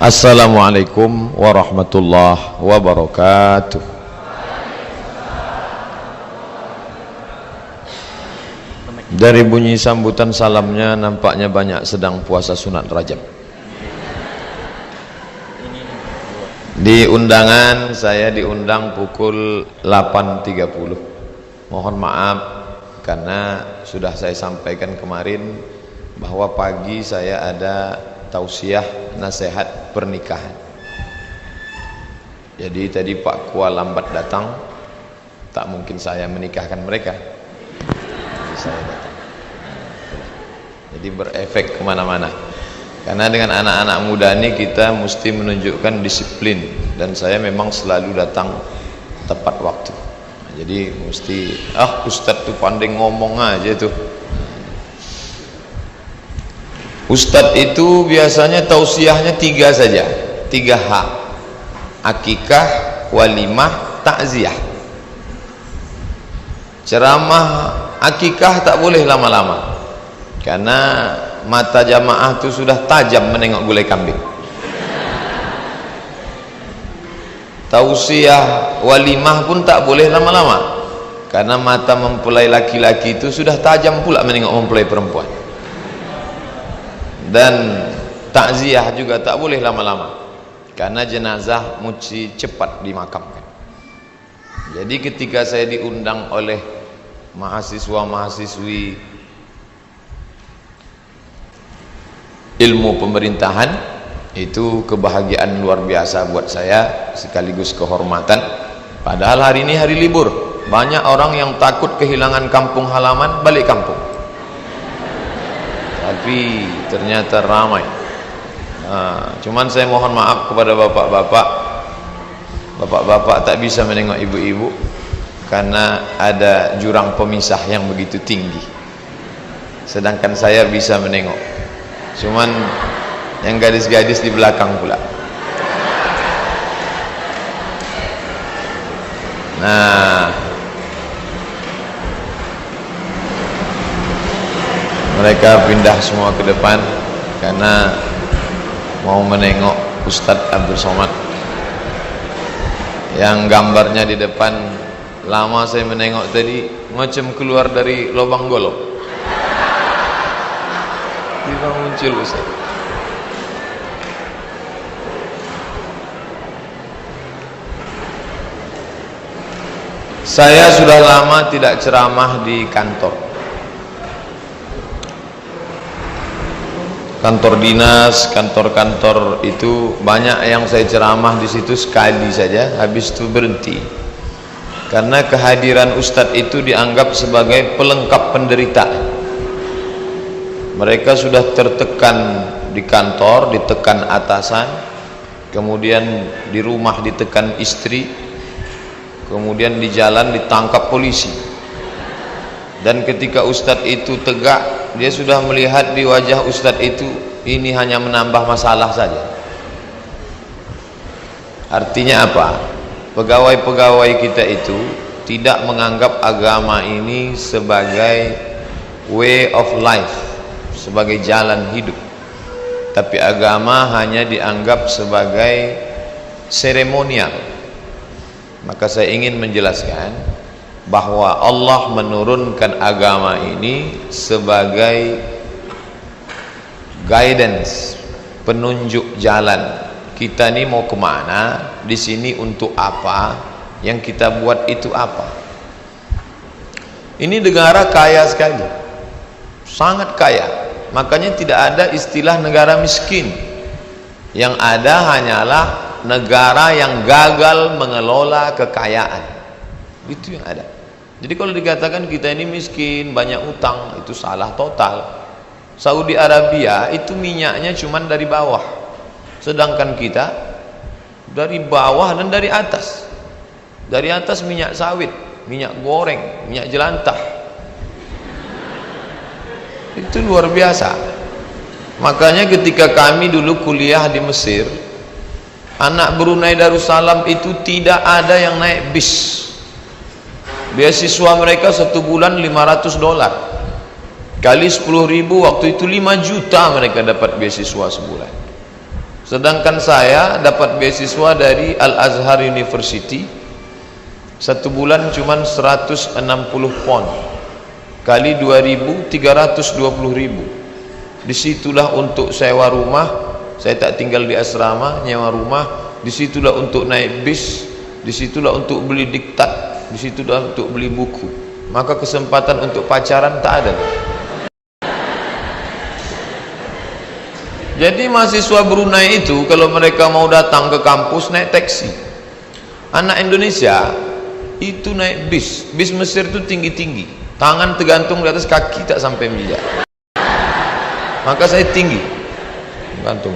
Assalamualaikum warahmatullahi wabarakatuh. Dari bunyi sambutan salamnya nampaknya banyak sedang puasa sunat Rajab. Di undangan saya diundang pukul 8.30. Mohon maaf karena sudah saya sampaikan kemarin bahwa pagi saya ada tausiah nasihat pernikahan. Jadi tadi Pak Kua lambat datang, tak mungkin saya menikahkan mereka. Jadi saya datang. Jadi berefek kemana-mana. Karena dengan anak-anak muda ini kita mesti menunjukkan disiplin, dan saya memang selalu datang tepat waktu. Jadi mesti Ustadz tuh pandai ngomong aja tuh. Ustadz itu biasanya tausiahnya 3 saja, 3H: akikah, walimah, takziah. Ceramah akikah tak boleh lama-lama karena mata jamaah itu sudah tajam menengok gulai kambing. Tausiah walimah pun tak boleh lama-lama karena mata mempelai laki-laki itu sudah tajam pula menengok mempelai perempuan. Dan takziah juga tak boleh lama-lama karena jenazah mesti cepat dimakamkan. Jadi ketika saya diundang oleh mahasiswa-mahasiswi ilmu pemerintahan, itu kebahagiaan luar biasa buat saya sekaligus kehormatan. Padahal hari ini hari libur, banyak orang yang takut kehilangan kampung halaman balik kampung, tapi ternyata ramai. Cuman saya mohon maaf kepada bapak-bapak tak bisa menengok ibu-ibu karena ada jurang pemisah yang begitu tinggi, sedangkan saya bisa menengok. Cuman yang gadis-gadis di belakang pula. Nah, mereka pindah semua ke depan karena mau menengok Ustadz Abdul Somad yang gambarnya di depan. Lama saya menengok tadi macam keluar dari lubang golok, tiba muncul Ustadz. Saya sudah lama tidak ceramah di kantor dinas, kantor-kantor itu banyak yang saya ceramah di situ sekali saja, habis itu berhenti. Karena kehadiran Ustadz itu dianggap sebagai pelengkap penderita. Mereka sudah tertekan di kantor, ditekan atasan, kemudian di rumah ditekan istri, kemudian di jalan ditangkap polisi. Dan ketika Ustadz itu tegak, dia sudah melihat di wajah Ustadz itu ini hanya menambah masalah saja. Artinya apa? Pegawai-pegawai kita itu tidak menganggap agama ini sebagai way of life, sebagai jalan hidup, tapi agama hanya dianggap sebagai seremonial. Maka saya ingin menjelaskan bahwa Allah menurunkan agama ini sebagai guidance, penunjuk jalan. Kita ini mau kemana, di sini untuk apa, yang kita buat itu apa. Ini negara kaya sekali, sangat kaya. Makanya tidak ada istilah negara miskin. Yang ada hanyalah negara yang gagal mengelola kekayaan. Itu yang ada. Jadi kalau dikatakan kita ini miskin, banyak utang, itu salah total. Saudi Arabia itu minyaknya cuman dari bawah, sedangkan kita dari bawah dan dari atas. Dari atas minyak sawit, minyak goreng, minyak jelantah. Itu luar biasa. Makanya ketika kami dulu kuliah di Mesir, anak Brunei Darussalam itu tidak ada yang naik bis. Beasiswa mereka 1 bulan $500, kali 10.000, waktu itu 5 juta mereka dapat beasiswa sebulan. Sedangkan saya dapat beasiswa dari Al-Azhar University, satu bulan cuma 160 pound kali 2.000, 320.000. Disitulah untuk sewa rumah, saya tak tinggal di asrama, nyewa rumah. Disitulah untuk naik bis, disitulah untuk beli diktat, disitulah untuk beli buku. Maka kesempatan untuk pacaran tak ada. Jadi mahasiswa Brunei itu kalau mereka mau datang ke kampus naik taksi. Anak Indonesia itu naik bis. Bis Mesir itu tinggi-tinggi, tangan tergantung di atas, kaki tak sampai menjejak. Maka saya tinggi gantung.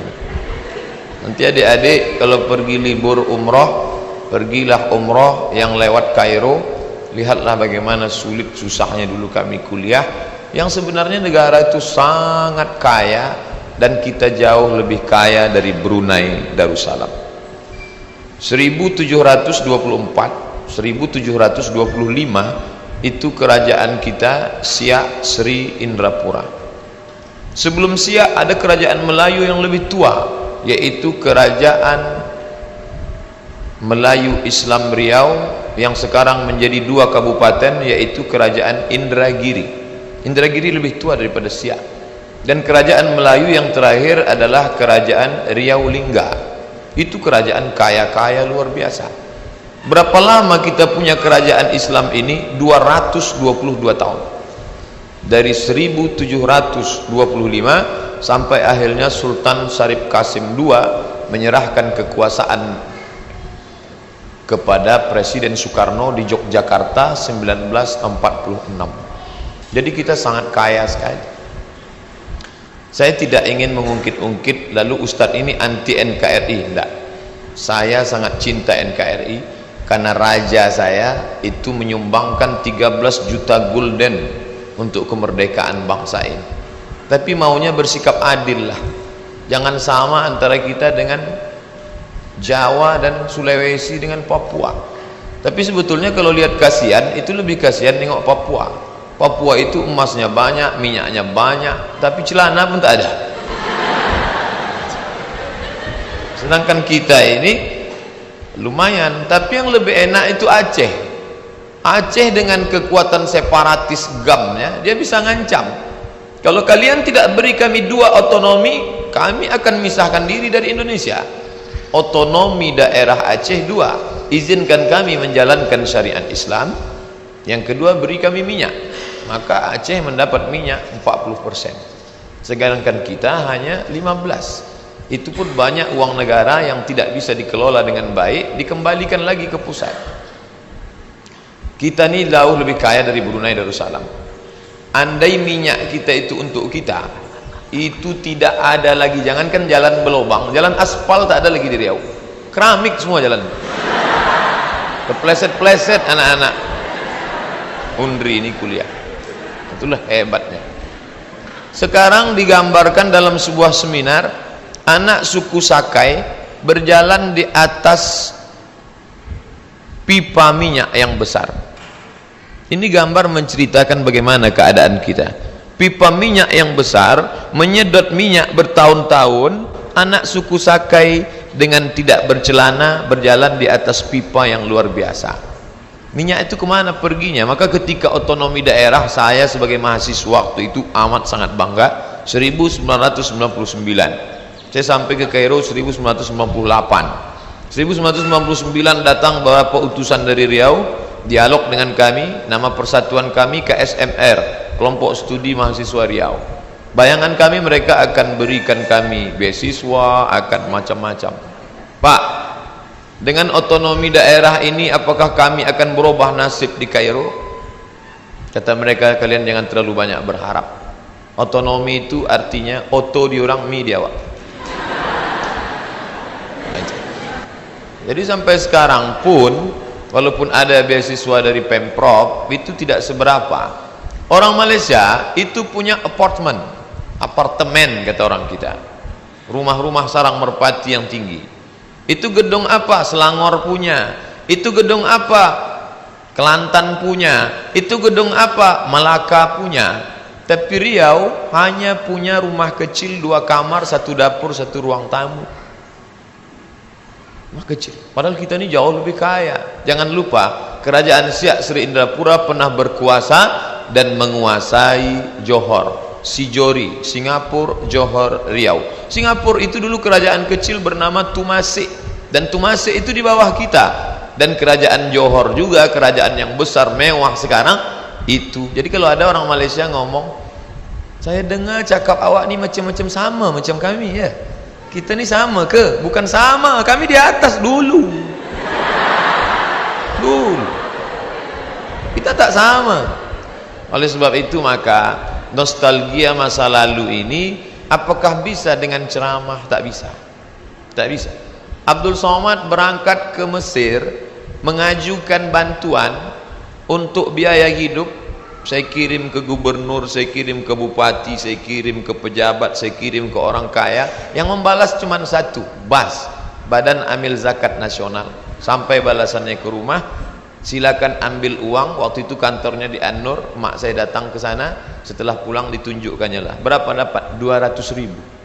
Nanti adik-adik kalau pergi libur umroh, pergilah umroh yang lewat Kairo, lihatlah bagaimana sulit susahnya dulu kami kuliah, yang sebenarnya negara itu sangat kaya dan kita jauh lebih kaya dari Brunei Darussalam. 1724, 1725 itu kerajaan kita Siak Sri Indrapura. Sebelum Siak ada kerajaan Melayu yang lebih tua, yaitu kerajaan Melayu Islam Riau yang sekarang menjadi 2 kabupaten, yaitu kerajaan Indragiri. Indragiri lebih tua daripada Siak. Dan kerajaan Melayu yang terakhir adalah kerajaan Riau Lingga. Itu kerajaan kaya-kaya luar biasa. Berapa lama kita punya kerajaan Islam ini? 222 tahun. Dari 1725 sampai akhirnya Sultan Syarif Qasim II menyerahkan kekuasaan kepada Presiden Soekarno di Yogyakarta 1946. Jadi kita sangat kaya sekali. Saya tidak ingin mengungkit-ungkit lalu Ustadz ini anti NKRI, enggak. Saya sangat cinta NKRI karena raja saya itu menyumbangkan 13 juta gulden untuk kemerdekaan bangsa ini. Tapi maunya bersikap adil lah. Jangan sama antara kita dengan Jawa dan Sulawesi dengan Papua. Tapi sebetulnya kalau lihat kasihan, itu lebih kasihan nengok Papua. Papua itu emasnya banyak, minyaknya banyak, tapi celana pun tak ada. Sedangkan kita ini lumayan. Tapi yang lebih enak itu Aceh. Aceh dengan kekuatan separatis GAM-nya, dia bisa ngancam. Kalau kalian tidak beri kami 2 otonomi, kami akan misahkan diri dari Indonesia. Otonomi daerah Aceh 2, izinkan kami menjalankan syariat Islam. Yang kedua, beri kami minyak. Maka Aceh mendapat minyak 40%, sedangkan kita hanya 15%. Itu pun banyak uang negara yang tidak bisa dikelola dengan baik, dikembalikan lagi ke pusat. Kita ini jauh lebih kaya dari Brunei Darussalam. Andai minyak kita itu untuk kita, itu tidak ada lagi, jangankan jalan berlubang, jalan aspal tak ada lagi di Riau. Keramik semua jalan. Kepleset-pleset anak-anak Undri ini kuliah. Itulah hebatnya. Sekarang digambarkan dalam sebuah seminar, anak suku Sakai berjalan di atas pipa minyak yang besar. Ini gambar menceritakan bagaimana keadaan kita. Pipa minyak yang besar menyedot minyak bertahun-tahun. Anak suku Sakai dengan tidak bercelana berjalan di atas pipa yang luar biasa. Minyak itu kemana perginya? Maka ketika otonomi daerah, saya sebagai mahasiswa waktu itu amat sangat bangga. 1999 saya sampai ke Kairo 1998. 1999 datang beberapa utusan dari Riau, dialog dengan kami. Nama persatuan kami KSMR, Kelompok Studi Mahasiswa Riau. Bayangan kami, mereka akan berikan kami beasiswa, akan macam-macam. Pak, dengan otonomi daerah ini apakah kami akan berubah nasib di Kairo? Kata mereka, kalian jangan terlalu banyak berharap. Otonomi itu artinya oto di orang, mi di awak. Jadi sampai sekarang pun, walaupun ada beasiswa dari Pemprov, itu tidak seberapa. Orang Malaysia itu punya apartemen kata orang kita, rumah-rumah sarang merpati yang tinggi. Itu gedung apa? Selangor punya. Itu gedung apa? Kelantan punya. Itu gedung apa? Melaka punya. Tapi Riau hanya punya rumah kecil 2 kamar, 1 dapur, 1 ruang tamu. Mah kecil. Padahal kita ini jauh lebih kaya. Jangan lupa, kerajaan Siak Sri Indrapura pernah berkuasa dan menguasai Johor, Sijori, Singapura, Johor, Riau. Singapura itu dulu kerajaan kecil bernama Tumasik, dan Tumasik itu di bawah kita. Dan kerajaan Johor juga kerajaan yang besar mewah sekarang itu. Jadi kalau ada orang Malaysia ngomong, saya dengar cakap awak ni macam-macam sama macam kami ya. Kita ni sama ke? Bukan sama, kami di atas dulu. Kita tak sama. Oleh sebab itu maka nostalgia masa lalu ini apakah bisa dengan ceramah? Tak bisa. Tak bisa. Abdul Somad berangkat ke Mesir mengajukan bantuan untuk biaya hidup. Saya kirim ke gubernur, saya kirim ke bupati, saya kirim ke pejabat, saya kirim ke orang kaya. Yang membalas cuma satu, BAS, Badan Amil Zakat Nasional. Sampai balasannya ke rumah, silakan ambil uang. Waktu itu kantornya di An-Nur, mak saya datang ke sana. Setelah pulang ditunjukkannya lah. Berapa dapat? 200.000.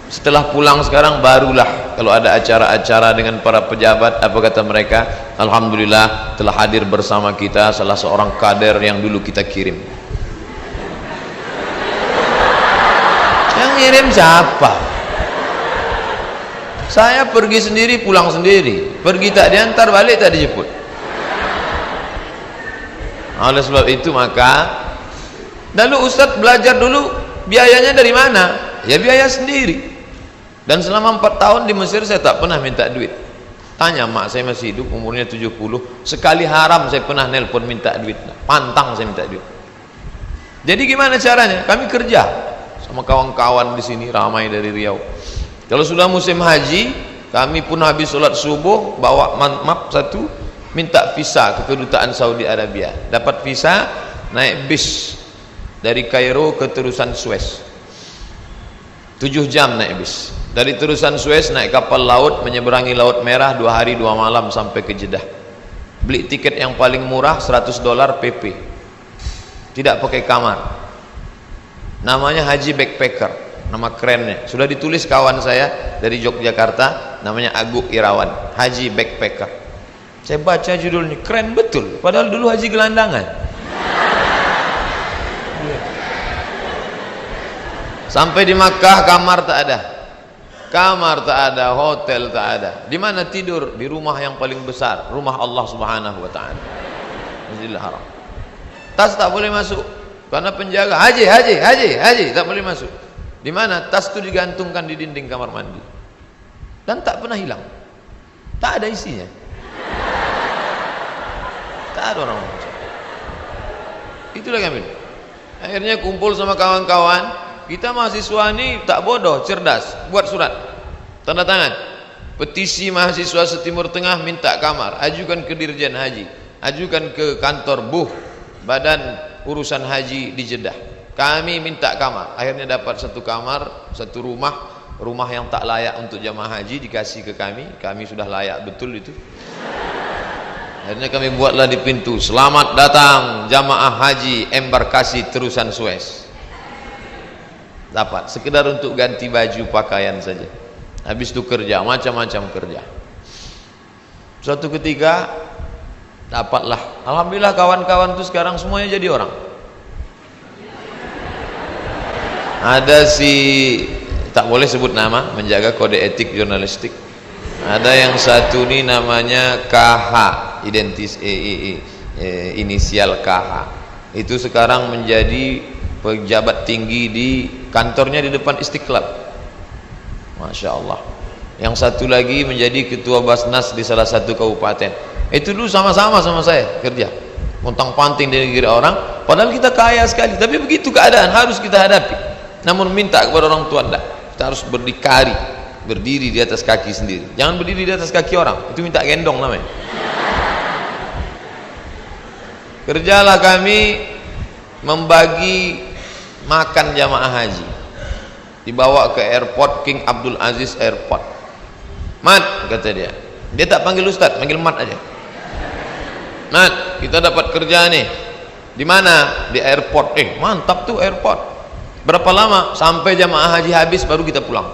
Setelah pulang sekarang barulah kalau ada acara-acara dengan para pejabat, apa kata mereka? Alhamdulillah telah hadir bersama kita salah seorang kader yang dulu kita kirim. Yang ngirim siapa? Saya pergi sendiri, pulang sendiri. Pergi tak diantar, balik tak dijemput. Oleh sebab itu maka lalu Ustaz belajar dulu, biayanya dari mana? Ya biaya sendiri. Dan selama 4 tahun di Mesir saya tak pernah minta duit. Tanya mak saya masih hidup, umurnya 70. Sekali haram saya pernah nelpon minta duit. Pantang saya minta duit. Jadi gimana caranya? Kami kerja sama kawan-kawan di sini ramai dari Riau. Kalau sudah musim haji, kami pun habis sholat subuh bawa map satu, minta visa ke kedutaan Saudi Arabia. Dapat visa, naik bis dari Kairo ke terusan Suez. 7 jam naik bis. Dari terusan Suez naik kapal laut menyeberangi Laut Merah 2 hari 2 malam sampai ke Jeddah. Beli tiket yang paling murah $100 PP. Tidak pakai kamar. Namanya Haji Backpacker, nama kerennya. Sudah ditulis kawan saya dari Yogyakarta, namanya Agung Irawan, Haji Backpacker. Saya baca judulnya, keren betul. Padahal dulu haji gelandangan. Sampai di Makkah kamar tak ada. Kamar tak ada, hotel tak ada. Di mana tidur? Di rumah yang paling besar, rumah Allah Subhanahu wa taala. Masjidil Haram. Tas tak boleh masuk karena penjaga, haji tak boleh masuk. Di mana? Tas itu digantungkan di dinding kamar mandi. Dan tak pernah hilang. Tak ada isinya. Tak ada orang. Itulah kami. Akhirnya kumpul sama kawan-kawan. Kita mahasiswa ini tak bodoh, cerdas. Buat surat, tanda tangan, petisi mahasiswa setimur tengah minta kamar. Ajukan ke Dirjen Haji, ajukan ke kantor BUH, Badan Urusan Haji di Jeddah. Kami minta kamar. Akhirnya dapat 1 kamar, 1 rumah yang tak layak untuk jamaah haji dikasih ke kami. Kami sudah layak betul itu. Akhirnya kami buatlah di pintu, selamat datang jamaah haji embarkasi terusan Suez. Dapat sekedar untuk ganti baju pakaian saja. Habis itu kerja, macam-macam kerja. Suatu ketika dapatlah, alhamdulillah kawan-kawan itu sekarang semuanya jadi orang. Ada si, tak boleh sebut nama, menjaga kode etik jurnalistik. Ada yang satu ini namanya KH, inisial KH. Itu sekarang menjadi pejabat tinggi di kantornya di depan Istiqlal. Masya Allah. Yang satu lagi menjadi ketua Basnas di salah satu kabupaten. Itu dulu sama-sama sama saya kerja, montang-panting di negeri orang. Padahal kita kaya sekali. Tapi begitu keadaan harus kita hadapi. Namun minta kepada orang tua, enggak. Kita harus berdikari, berdiri di atas kaki sendiri. Jangan berdiri di atas kaki orang. Itu minta gendong namanya. Kerjalah kami membagi makan jamaah haji, dibawa ke airport King Abdul Aziz Airport. Mat, kata dia tak panggil Ustaz, panggil Mat aja. Mat, kita dapat kerja nih. Di mana? Di airport. Mantap tuh airport. Berapa lama? Sampai jamaah haji habis baru kita pulang.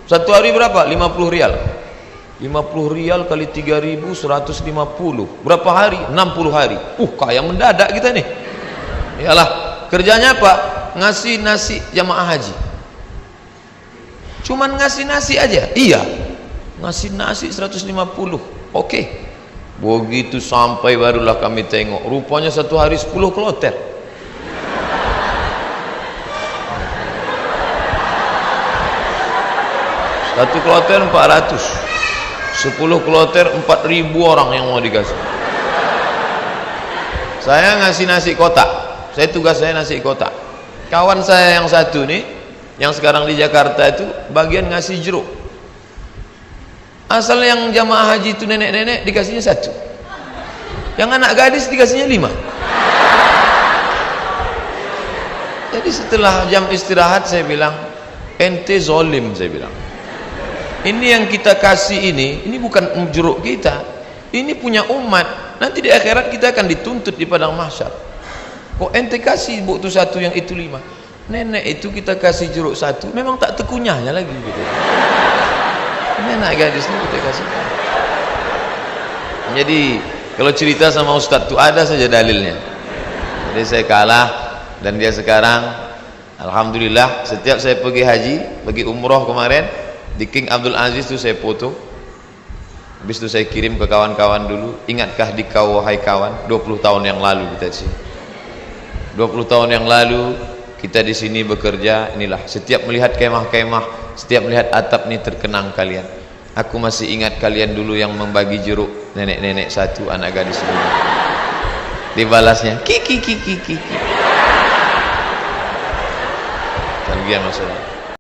Satu hari berapa? 50 rial. 50 rial kali 3.000 150. Berapa hari? 60 hari. Kaya mendadak kita nih. Iyalah, kerjanya apa? Ngasih nasi jamaah haji. Cuman ngasih nasi aja. Iya. Ngasih nasi 150. Oke. Begitu sampai barulah kami tengok, rupanya satu hari 10 kloter. Satu kloter 400, 10 kloter 4.000 orang yang mau dikasih. Saya ngasih nasi kotak, tugas saya nasi kotak. Kawan saya yang satu nih, yang sekarang di Jakarta itu bagian ngasih jeruk. Asal yang jamaah haji itu nenek-nenek dikasihnya 1, yang anak gadis dikasihnya 5. Jadi setelah jam istirahat saya bilang, ente zolim, saya bilang. Ini yang kita kasih ini bukan jeruk kita, ini punya umat. Nanti di akhirat kita akan dituntut di padang mahsyar. Kok ente kasih bu tu 1 yang itu 5? Nenek itu kita kasih jeruk 1, memang tak tekunyahnya lagi gitu. Ini anak gadis ini kita kasih. Jadi kalau cerita sama Ustadz itu ada saja dalilnya. Jadi saya kalah dan dia sekarang alhamdulillah setiap saya pergi haji, pergi umroh kemarin di King Abdul Aziz itu saya foto. Habis itu saya kirim ke kawan-kawan dulu, ingatkah di kau wahai kawan, 20 tahun yang lalu kita di sini. 20 tahun yang lalu kita di sini bekerja, inilah setiap melihat kemah-kemah, setiap melihat atap ini terkenang kalian. Aku masih ingat kalian dulu yang membagi jeruk, nenek-nenek 1, anak gadis 5. Dibalasnya kiki. Sekian masalah.